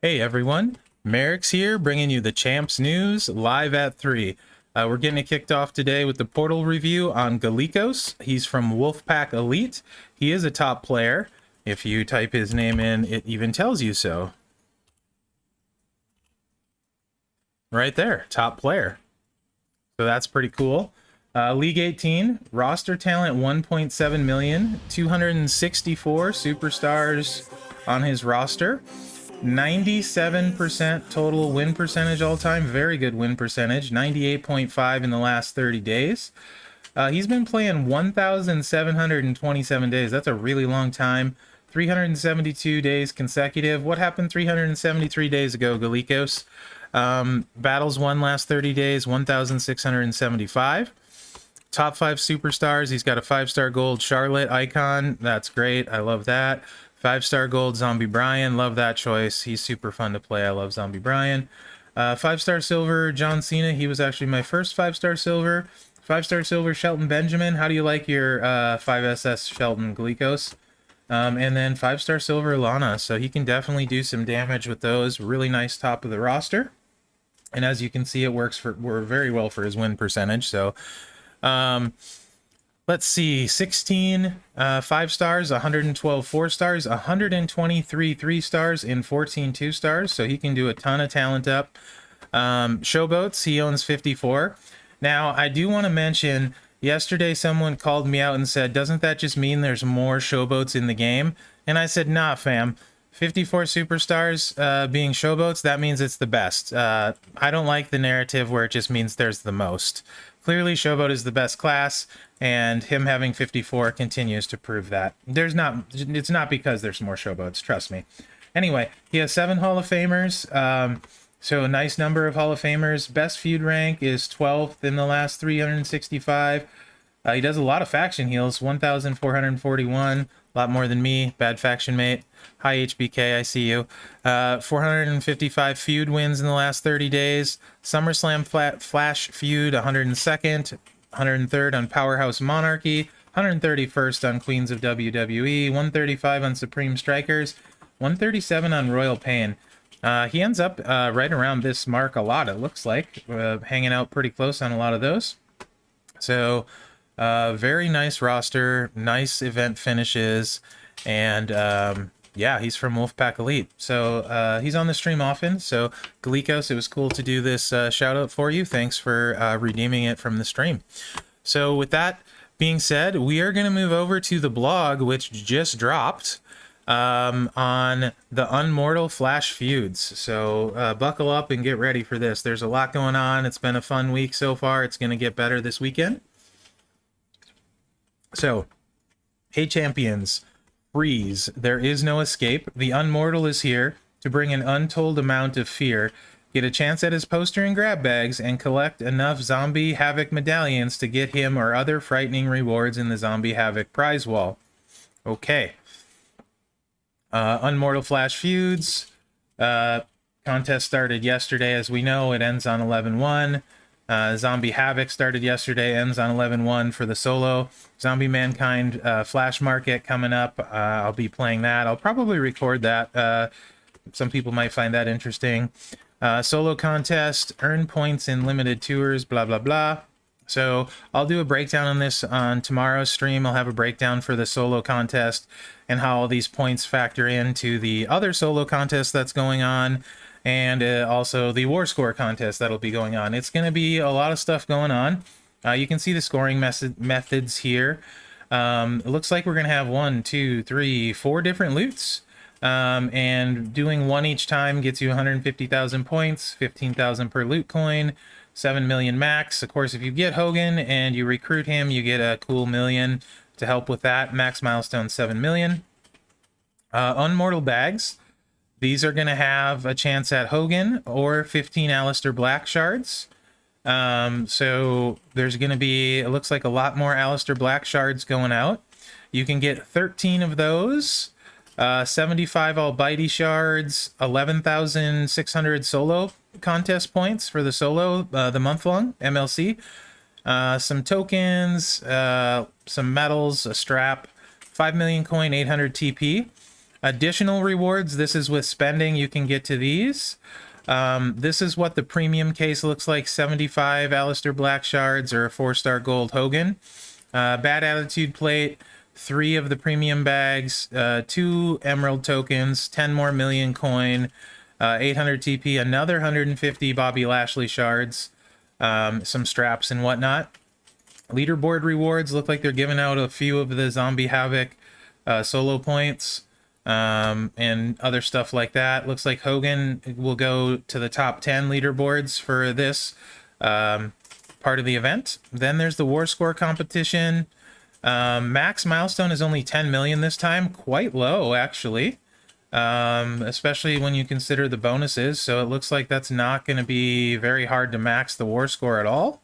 Hey everyone, Mherex here, bringing you the Champs News live at 3. We're getting it kicked off today with the Portal review on Galikos. He's from Wolfpack Elite. He is a top player. If you type his name in, it even tells you so. Right there, top player. So that's pretty cool. League 18, roster talent 1.7 million, 264 superstars on his roster. 97% total win percentage all time. Very good win percentage. 98.5 in the last 30 days. He's been playing 1,727 days. That's a really long time. 372 days consecutive. What happened 373 days ago, Galikos? Battles won last 30 days, 1,675. Top 5 superstars. He's got a 5-star gold Charlotte icon. That's great. I love that. 5-star gold Zombie Brian. Love that choice. He's super fun to play. I love Zombie Brian. 5-star silver John Cena. He was actually my first 5-star silver. 5-star silver Shelton Benjamin. How do you like your 5SS Shelton Galikos? And then 5-star silver Lana. So he can definitely do some damage with those. Really nice top of the roster. And as you can see, it works very well for his win percentage. So let's see, 16 5 stars, 112 4 stars, 123 3 stars, and 14 2 stars. So he can do a ton of talent up. Showboats, he owns 54. Now, I do want to mention, yesterday someone called me out and said, doesn't that just mean there's more showboats in the game? And I said, nah, fam. 54 superstars being showboats, that means it's the best. I don't like the narrative where it just means there's the most. Clearly, showboat is the best class, and him having 54 continues to prove that. It's not because there's more showboats, trust me. Anyway, he has 7 Hall of Famers, so a nice number of Hall of Famers. Best feud rank is 12th in the last 365. He does a lot of faction heals, 1,441, a lot more than me. Bad faction mate. Hi HBK, I see you. 455 feud wins in the last 30 days. SummerSlam Flash feud, 102nd, 103rd on Powerhouse Monarchy, 131st on Queens of WWE, 135 on Supreme Strikers, 137 on Royal Pain. He ends up right around this mark a lot, it looks like, hanging out pretty close on a lot of those. So very nice roster, nice event finishes, and yeah, he's from Wolfpack Elite. So he's on the stream often. So Galikos, it was cool to do this shout out for you. Thanks for redeeming it from the stream. So with that being said, we are going to move over to the blog, which just dropped on the Unmortal Flash feuds. So buckle up and get ready for this. There's a lot going on. It's been a fun week so far. It's going to get better this weekend. So, hey champions, freeze. There is no escape. The Unmortal is here to bring an untold amount of fear. Get a chance at his poster and grab bags and collect enough Zombie Havoc medallions to get him or other frightening rewards in the Zombie Havoc prize wall. Okay. Unmortal Flash feuds. Contest started yesterday, as we know. It ends on 11-1. Zombie Havoc started yesterday, ends on 11-1 for the solo. Zombie Mankind Flash Market coming up. I'll be playing that. I'll probably record that. Some people might find that interesting. Solo contest, earn points in limited tours, blah, blah, blah. So I'll do a breakdown on this on tomorrow's stream. I'll have a breakdown for the solo contest and how all these points factor into the other solo contest that's going on. And also the War Score contest that'll be going on. It's going to be a lot of stuff going on. You can see the scoring methods here. It looks like we're going to have 1, 2, 3, 4 different loots. And doing one each time gets you 150,000 points, 15,000 per loot coin, 7 million max. Of course, if you get Hogan and you recruit him, you get a cool million to help with that. Max milestone 7 million. Unmortal bags. These are going to have a chance at Hogan or 15 Aleister Black shards. So there's going to be, it looks like a lot more Aleister Black shards going out. You can get 13 of those, 75 Almighty shards, 11,600 solo contest points for the solo, the month-long MLC. Some tokens, some medals, a strap, 5 million coin, 800 TP. Additional rewards, this is with spending, you can get to these. This is what the premium case looks like. 75 Alistair Black shards or a 4-star gold Hogan. Bad attitude plate, 3 of the premium bags, 2 emerald tokens, 10 more million coin, 800 TP, another 150 Bobby Lashley shards, some straps and whatnot. Leaderboard rewards look like they're giving out a few of the Zombie Havoc solo points. And other stuff like that. Looks like Hogan will go to the top 10 leaderboards for this part of the event. Then there's the War Score competition. Max milestone is only 10 million this time. Quite low, actually. Especially when you consider the bonuses. So it looks like that's not going to be very hard to max the War Score at all.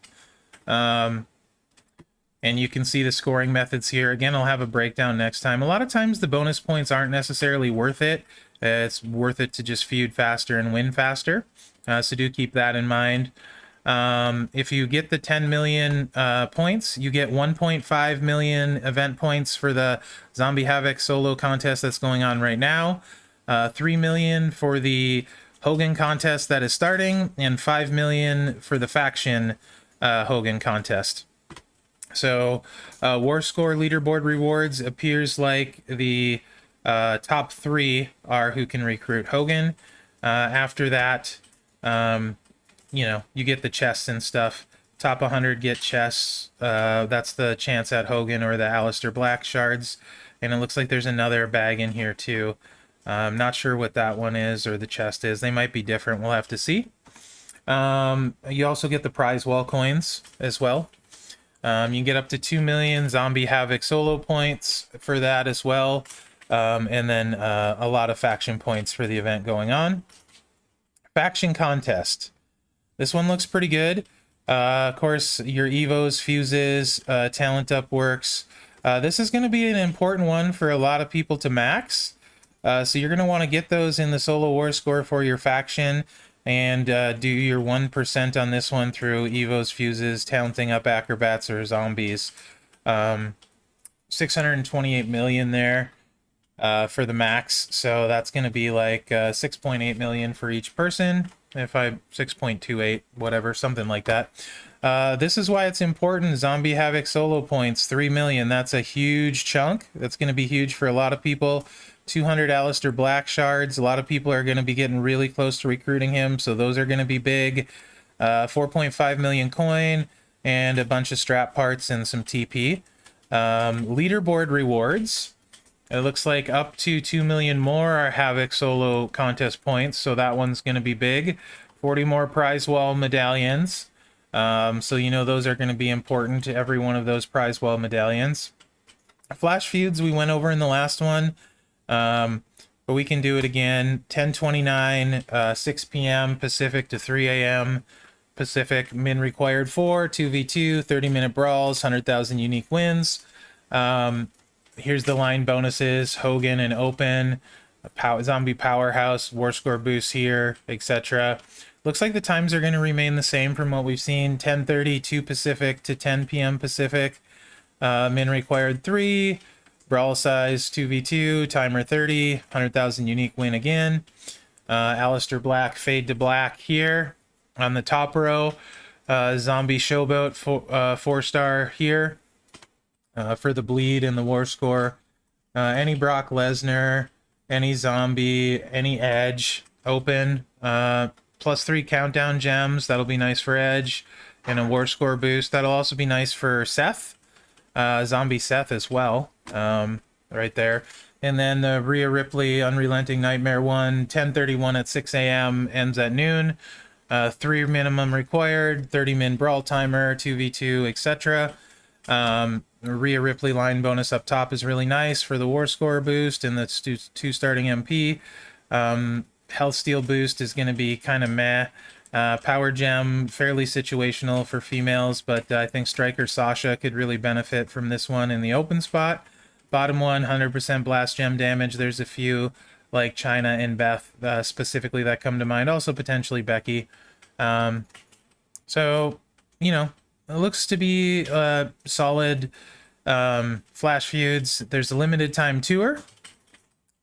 And you can see the scoring methods here. Again, I'll have a breakdown next time. A lot of times the bonus points aren't necessarily worth it. It's worth it to just feud faster and win faster. So do keep that in mind. If you get the 10 million points, you get 1.5 million event points for the Zombie Havoc solo contest that's going on right now. 3 million for the Hogan contest that is starting, and 5 million for the faction Hogan contest. So War Score leaderboard rewards appears like the top 3 are who can recruit Hogan. After that, you know, you get the chests and stuff. Top 100 get chests. That's the chance at Hogan or the Alistair Black shards. And it looks like there's another bag in here too. I'm not sure what that one is or the chest is. They might be different. We'll have to see. You also get the prize wall coins as well. You can get up to 2 million Zombie Havoc solo points for that as well. And then a lot of faction points for the event going on. Faction contest. This one looks pretty good. Of course, your Evos, fuses, talent up works. This is going to be an important one for a lot of people to max. So you're going to want to get those in the solo war score for your faction. And do your 1% on this one through Evos, fuses, talenting up acrobats or zombies. 628 million there for the max. So that's going to be like 6.8 million for each person. 6.28, whatever, something like that. This is why it's important. Zombie Havoc solo points, 3 million. That's a huge chunk. That's going to be huge for a lot of people. 200 Alistair Black shards. A lot of people are going to be getting really close to recruiting him, so those are going to be big. 4.5 million coin and a bunch of strap parts and some TP. Leaderboard rewards. It looks like up to 2 million more are Havoc solo contest points, so that one's going to be big. 40 more prize wall medallions. So you know those are going to be important to every one of those prize wall medallions. Flash feuds we went over in the last one. But we can do it again. 10:29, 6 p.m. Pacific to 3 a.m. Pacific. Min required 4, 2v2, 30-minute brawls, 100,000 unique wins. Here's the line bonuses: Hogan and Open, Zombie Powerhouse, War Score boost here, etc. Looks like the times are going to remain the same from what we've seen. 10:32 Pacific to 10 p.m. Pacific. Min required 3. Brawl size 2v2, timer 30, 100,000 unique win again. Alistair Black, fade to black here on the top row. Zombie Showboat, 4-star here for the bleed and the war score. Any Brock Lesnar, any zombie, any Edge, open. +3 countdown gems, that'll be nice for Edge. And a war score boost, that'll also be nice for Seth. Zombie Seth as well, right there. And then the Rhea Ripley Unrelenting Nightmare 1, 10:31 at 6 a.m. ends at noon. 3 minimum required, 30-min brawl timer, 2v2, etc. Rhea Ripley line bonus up top is really nice for the war score boost and the 2 starting MP. Health steal boost is going to be kind of meh. Power gem, fairly situational for females, but I think Striker Sasha could really benefit from this one in the open spot. Bottom one, 100% blast gem damage. There's a few like China and Beth specifically that come to mind. Also potentially Becky. So, you know, it looks to be solid flash feuds. There's a limited time tour.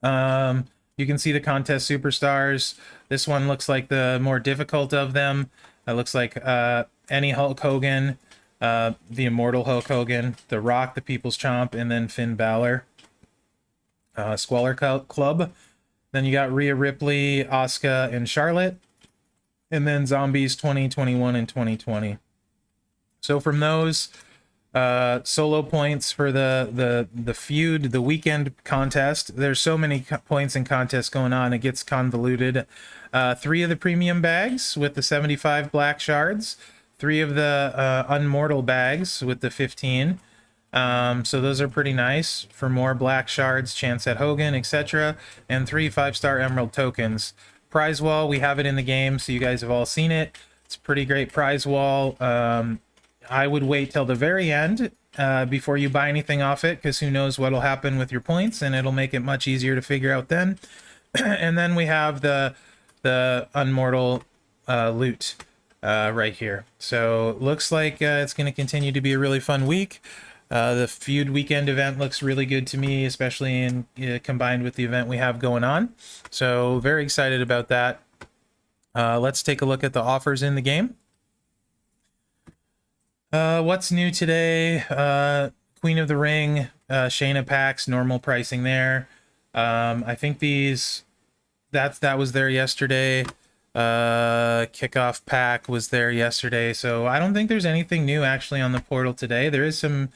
You can see the contest superstars. This one looks like the more difficult of them. It looks like any Hulk Hogan, the Immortal Hulk Hogan, The Rock, the People's Chomp, and then Finn Balor. Squalor Club. Then you got Rhea Ripley, Asuka, and Charlotte. And then Zombies 2021 and 2020. So from those, solo points for the feud, the weekend contest. There's so many points and contests going on, it gets convoluted. 3 of the premium bags with the 75 black shards, 3 of the Unmortal bags with the 15. So those are pretty nice for more black shards, chance at Hogan, etc. And 3 5-star emerald tokens. Prize wall, we have it in the game, so you guys have all seen it. It's a pretty great prize wall. I would wait till the very end before you buy anything off it, because who knows what'll happen with your points, and it'll make it much easier to figure out then. And then we have the Unmortal loot right here. So looks like it's going to continue to be a really fun week. The feud weekend event looks really good to me, especially in combined with the event we have going on. So very excited about that. Let's take a look at the offers in the game. What's new today? Queen of the Ring, Shayna packs, normal pricing there. I think that was there yesterday. Kickoff pack was there yesterday. So I don't think there's anything new actually on the portal today. There is some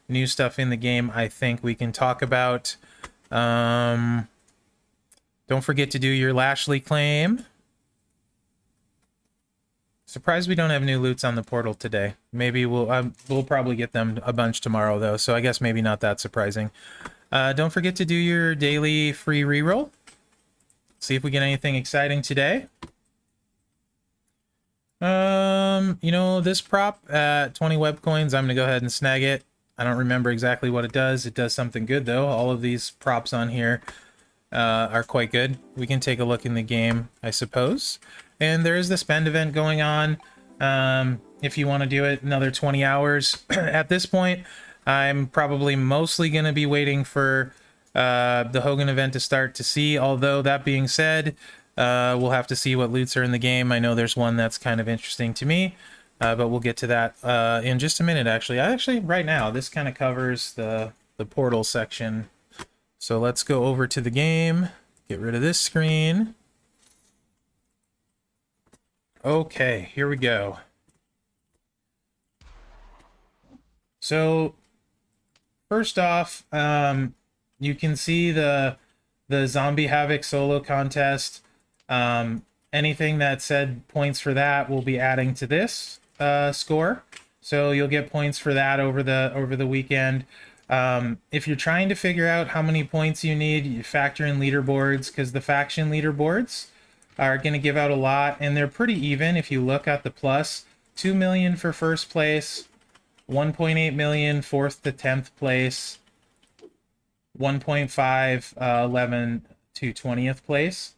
new stuff in the game I think we can talk about. Don't forget to do your Lashley claim. Surprised we don't have new loots on the portal today. Maybe we'll probably get them a bunch tomorrow though, so I guess maybe not that surprising. Don't forget to do your daily free reroll. See if we get anything exciting today. You know, this prop at 20 web coins, I'm gonna go ahead and snag it. I don't remember exactly what it does. It does something good though. All of these props on here are quite good. We can take a look in the game, I suppose. And there is the spend event going on. If you want to do it another 20 hours. At this point, I'm probably mostly going to be waiting for the Hogan event to start to see. Although, that being said, we'll have to see what loots are in the game. I know there's one that's kind of interesting to me. But we'll get to that in just a minute, actually. Right now, this kind of covers the portal section. So let's go over to the game. Get rid of this screen. Okay, here we go. So first off, you can see the Zombie Havoc solo contest. Anything that said points for that will be adding to this score. So you'll get points for that over the weekend. If you're trying to figure out how many points you need, you factor in leaderboards, because the faction leaderboards are going to give out a lot, and they're pretty even. If you look at the plus, 2 million for first place, 1.8 million 4th to 10th place, 1.5 11 to 20th place.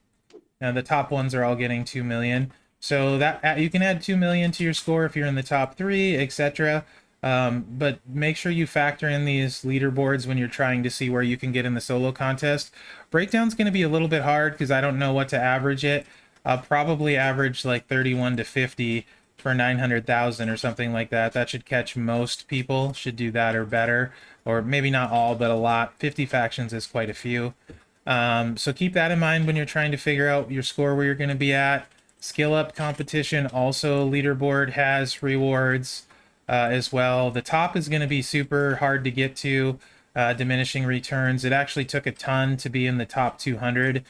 Now the top ones are all getting 2 million, so that you can add 2 million to your score if you're in the top 3, etc. But make sure you factor in these leaderboards when you're trying to see where you can get in the solo contest. Breakdown's going to be a little bit hard because I don't know what to average it. I'll probably average like 31 to 50 for 900,000 or something like that. That should catch most people, should do that or better. Or maybe not all, but a lot. 50 factions is quite a few. So keep that in mind when you're trying to figure out your score where you're going to be at. Skill Up competition also leaderboard has rewards as well. The top is going to be super hard to get to, diminishing returns. It actually took a ton to be in the top 200.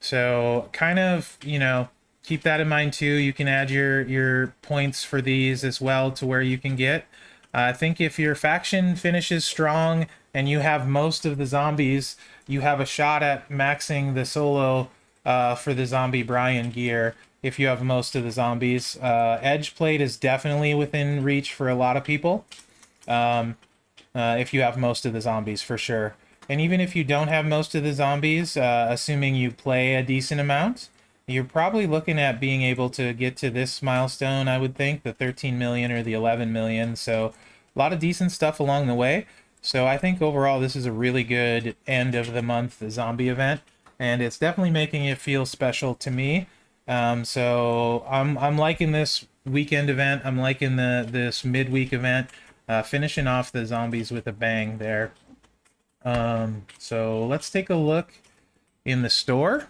So kind of, you know, keep that in mind too. You can add your points for these as well to where you can get. I think if your faction finishes strong and you have most of the zombies, you have a shot at maxing the solo for the Zombie Brian gear if you have most of the zombies. Edge plate is definitely within reach for a lot of people if you have most of the zombies, for sure. And even if you don't have most of the zombies, assuming you play a decent amount, you're probably looking at being able to get to this milestone, I would think, the 13 million or the 11 million. So a lot of decent stuff along the way. So I think overall this is a really good end of the month zombie event, and it's definitely making it feel special to me. So I'm liking this weekend event. I'm liking this midweek event, finishing off the zombies with a bang there. So let's take a look in the store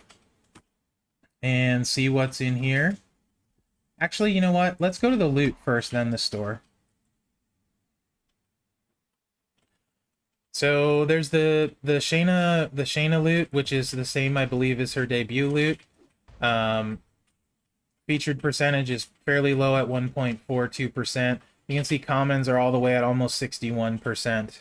and see what's in here. Actually, you know what? Let's go to the loot first, then the store. So there's the Shayna loot, which is the same, I believe, as her debut loot. Featured percentage is fairly low at 1.42%. You can see commons are all the way at almost 61%.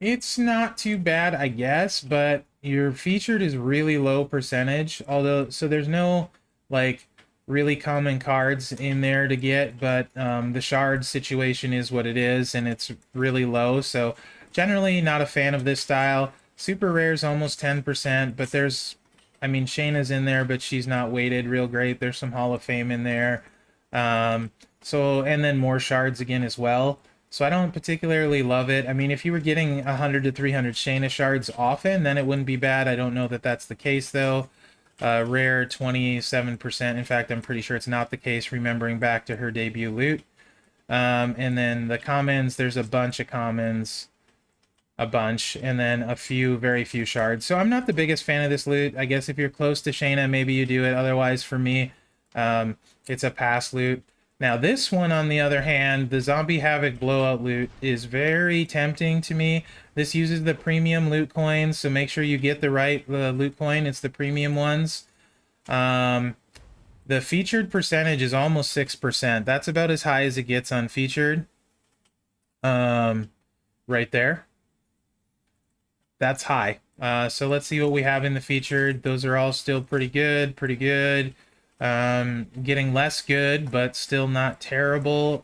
It's not too bad, I guess, but your featured is really low percentage. Although, so there's no like really common cards in there to get, but the shard situation is what it is, and it's really low. So generally not a fan of this style. Super rare is almost 10%, but there's, I mean, Shayna's in there, but she's not weighted real great. There's some Hall of Fame in there. So, and then more shards again as well. So I don't particularly love it. I mean, if you were getting 100 to 300 Shayna shards often, then it wouldn't be bad. I don't know that that's the case, though. Rare, 27%. In fact, I'm pretty sure it's not the case, remembering back to her debut loot. And then the commons, there's a bunch of commons. A bunch, and then a few, very few shards. So I'm not the biggest fan of this loot. I guess if you're close to Shayna, maybe you do it. Otherwise, for me, it's a pass loot. Now this one, on the other hand, the Zombie Havoc blowout loot is very tempting to me. This uses the premium loot coins, so make sure you get the right loot coin. It's the premium ones. The featured percentage is almost 6%. That's about as high as it gets on featured. Right there. That's high. So let's see what we have in the featured. Those are all still pretty good, pretty good. Getting less good, but still not terrible.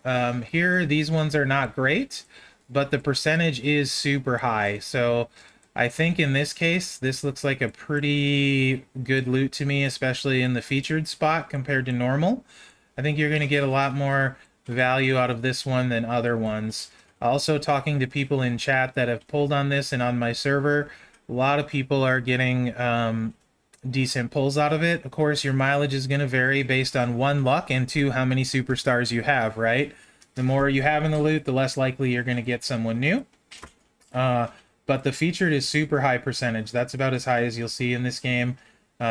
Here, these ones are not great, but the percentage is super high. So I think in this case, this looks like a pretty good loot to me, especially in the featured spot compared to normal. I think you're going to get a lot more value out of this one than other ones. Also, talking to people in chat that have pulled on this and on my server, a lot of people are getting decent pulls out of it. Of course, your mileage is going to vary based on one, luck, and two, how many superstars you have, right? The more you have in the loot, the less likely you're going to get someone new. But the featured is super high percentage. That's about as high as you'll see in this game.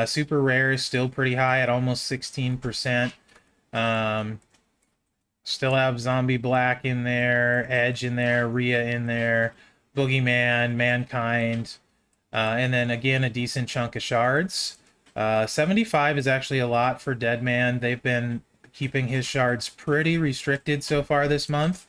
Super rare is still pretty high at almost 16%. Still have Zombie Black in there, Edge in there, Rhea in there, Boogeyman, Mankind, and then again a decent chunk of shards. 75 is actually a lot for Deadman. They've been keeping his shards pretty restricted so far this month.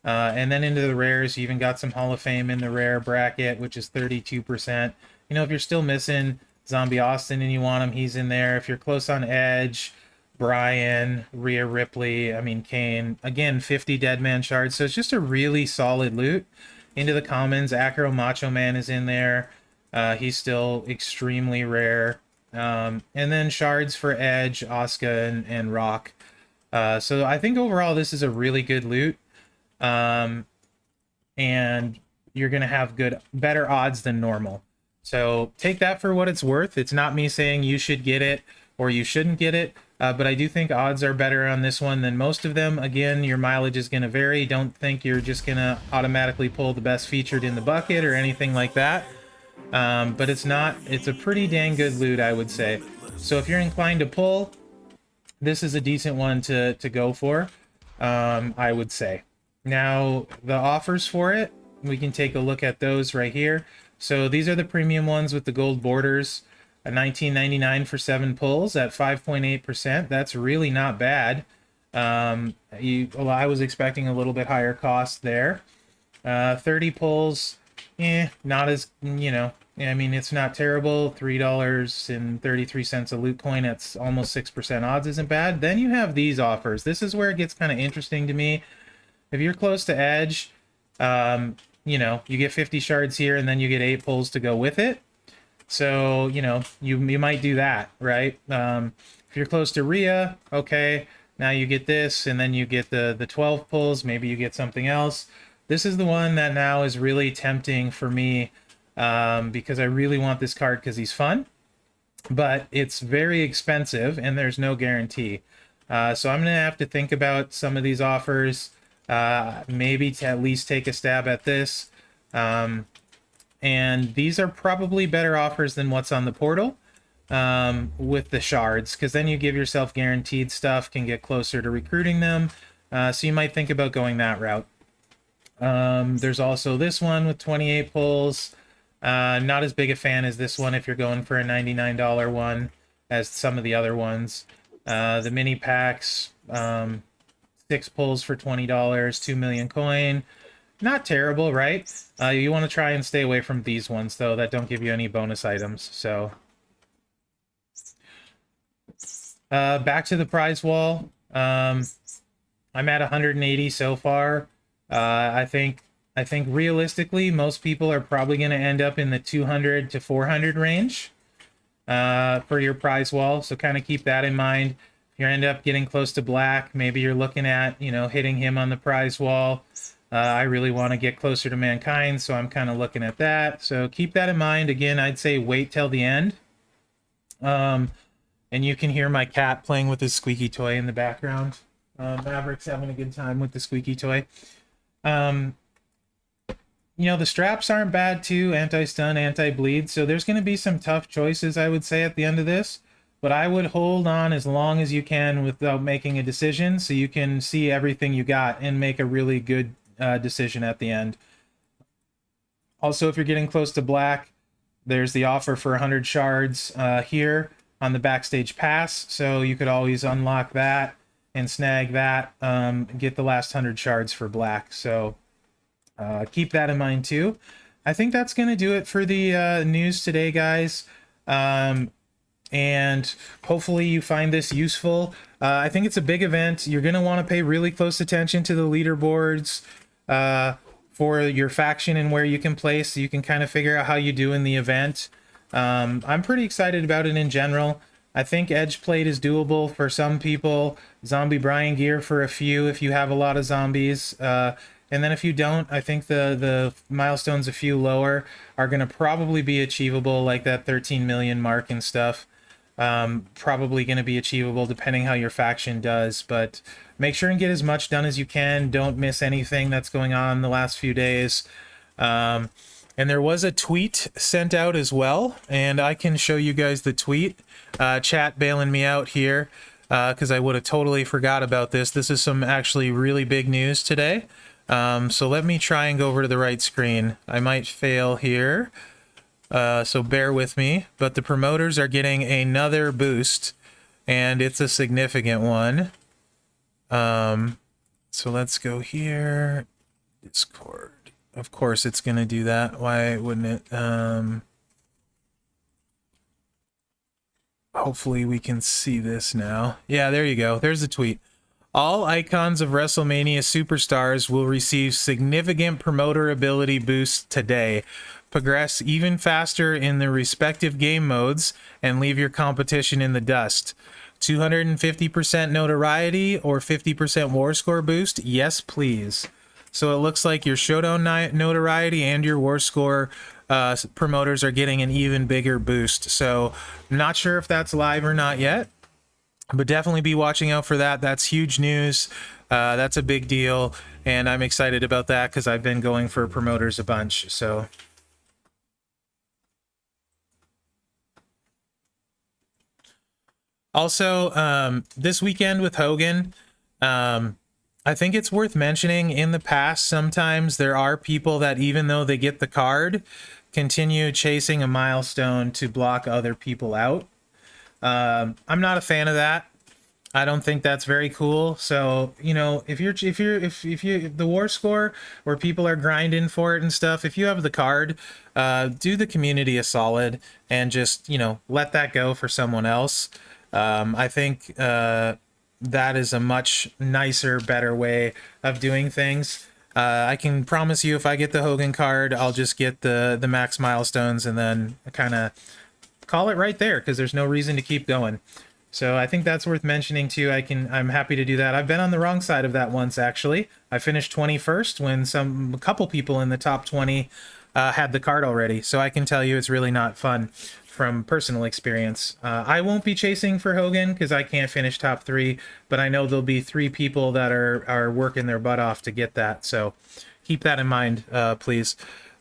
And then into the rares, you even got some Hall of Fame in the rare bracket, which is 32%. You know, if you're still missing Zombie Austin and you want him, he's in there. If you're close on Edge, Brian, Rhea Ripley, I mean Kane, again 50 Deadman shards. So it's just a really solid loot. Into the commons, Acro Macho Man is in there. He's still extremely rare. And then shards for Edge, Asuka, and Rock. So I think overall this is a really good loot. And you're gonna have better odds than normal. So take that for what it's worth. It's not me saying you should get it or you shouldn't get it. But I do think odds are better on this one than most of them. Again, your mileage is going to vary. Don't think you're just going to automatically pull the best featured in the bucket or anything like that. But it's a pretty dang good loot, I would say. So if you're inclined to pull, this is a decent one to go for, I would say. Now, the offers for it, we can take a look at those right here. So these are the premium ones with the gold borders. A $19.99 for 7 pulls at 5.8%. That's really not bad. Well, I was expecting a little bit higher cost there. 30 pulls, not as, you know, I mean, it's not terrible. $3.33 a loot coin. That's almost 6% odds isn't bad. Then you have these offers. This is where it gets kind of interesting to me. If you're close to Edge, you know, you get 50 shards here, and then you get 8 pulls to go with it. So, you know, you might do that, right? If you're close to Rhea, okay, now you get this, and then you get the 12 pulls. Maybe you get something else. This is the one that now is really tempting for me, because I really want this card because he's fun, but it's very expensive, and there's no guarantee. So I'm going to have to think about some of these offers, maybe to at least take a stab at this. And these are probably better offers than what's on the portal, with the shards, because then you give yourself guaranteed stuff, can get closer to recruiting them. So you might think about going that route. There's also this one with 28 pulls. Not as big a fan as this one if you're going for a $99 one as some of the other ones. The mini packs, 6 pulls for $20, 2 million coin. Not terrible, right? You want to try and stay away from these ones, though, that don't give you any bonus items. So, back to the prize wall. I'm at 180 so far. I think realistically, most people are probably going to end up in the 200 to 400 range for your prize wall. So kind of keep that in mind. If you end up getting close to black, maybe you're looking at, you know, hitting him on the prize wall. I really want to get closer to Mankind, so I'm kind of looking at that. So keep that in mind. Again, I'd say wait till the end. And you can hear my cat playing with his squeaky toy in the background. Maverick's having a good time with the squeaky toy. You know, the straps aren't bad too, anti-stun, anti-bleed, so there's going to be some tough choices, I would say, at the end of this. But I would hold on as long as you can without making a decision, so you can see everything you got and make a really good decision at the end. Also, if you're getting close to black, there's the offer for 100 shards here on the backstage pass, so you could always unlock that and snag that, get the last 100 shards for black. So keep that in mind too. I think that's going to do it for the news today, guys. And hopefully you find this useful. I think it's a big event. You're going to want to pay really close attention to the leaderboards for your faction and where you can place, so you can kind of figure out how you do in the event. I'm pretty excited about it in general. I think edge plate is doable for some people. Zombie Brian gear for a few if you have a lot of zombies. And then if you don't, I think the milestones a few lower are going to probably be achievable, like that 13 million mark and stuff. Probably going to be achievable depending how your faction does, but make sure and get as much done as you can. Don't miss anything that's going on the last few days. And there was a tweet sent out as well, and I can show you guys the tweet. Chat bailing me out here because I would have totally forgot about this. This is some actually really big news today. So let me try and go over to the right screen. I might fail here. So bear with me, but the promoters are getting another boost, and it's a significant one. So let's go here. Discord. Of course it's going to do that. Why wouldn't it? Hopefully we can see this now. Yeah, there you go. There's the tweet. All icons of WrestleMania superstars will receive significant promoter ability boosts today. Progress even faster in the respective game modes and leave your competition in the dust. 250% notoriety or 50% war score boost? Yes, please. So it looks like your showdown notoriety and your war score promoters are getting an even bigger boost. So not sure if that's live or not yet, but definitely be watching out for that. That's huge news. That's a big deal, and I'm excited about that because I've been going for promoters a bunch. So also, this weekend with Hogan, I think it's worth mentioning, in the past, sometimes there are people that, even though they get the card, continue chasing a milestone to block other people out. I'm not a fan of that. I don't think that's very cool. So, you know, if you the war score where people are grinding for it and stuff, if you have the card, do the community a solid and just, you know, let that go for someone else. I think that is a much nicer, better way of doing things. I can promise you, if I get the Hogan card, I'll just get the max milestones and then kind of call it right there, because there's no reason to keep going. So I think that's worth mentioning too. I'm happy to do that. I've been on the wrong side of that once, actually. I finished 21st when a couple people in the top 20 had the card already. So I can tell you it's really not fun from personal experience. I won't be chasing for Hogan because I can't finish top 3, but I know there'll be 3 people that are working their butt off to get that. So keep that in mind, please.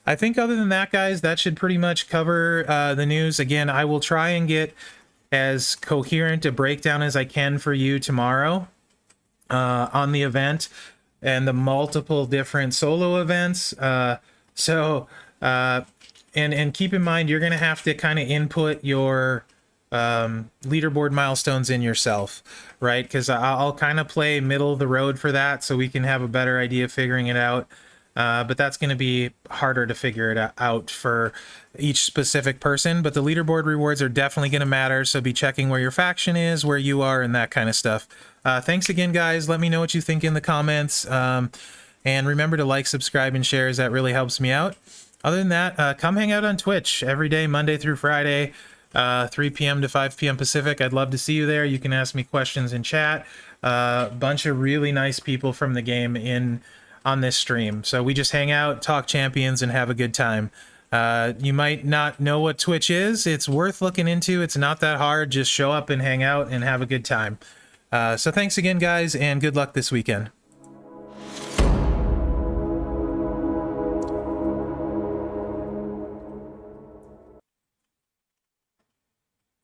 I think other than that, guys, that should pretty much cover the news. Again, I will try and get as coherent a breakdown as I can for you tomorrow on the event and the multiple different solo events. And keep in mind, you're going to have to kind of input your leaderboard milestones in yourself, right? Because I'll kind of play middle of the road for that so we can have a better idea of figuring it out. But that's going to be harder to figure it out for each specific person. But the leaderboard rewards are definitely going to matter, so be checking where your faction is, where you are, and that kind of stuff. Thanks again, guys. Let me know what you think in the comments. And remember to like, subscribe, and share, as that really helps me out. Other than that, come hang out on Twitch every day, Monday through Friday, 3 p.m. to 5 p.m. Pacific. I'd love to see you there. You can ask me questions in chat. A bunch of really nice people from the game on this stream. So we just hang out, talk champions, and have a good time. You might not know what Twitch is. It's worth looking into. It's not that hard. Just show up and hang out and have a good time. So thanks again, guys, and good luck this weekend.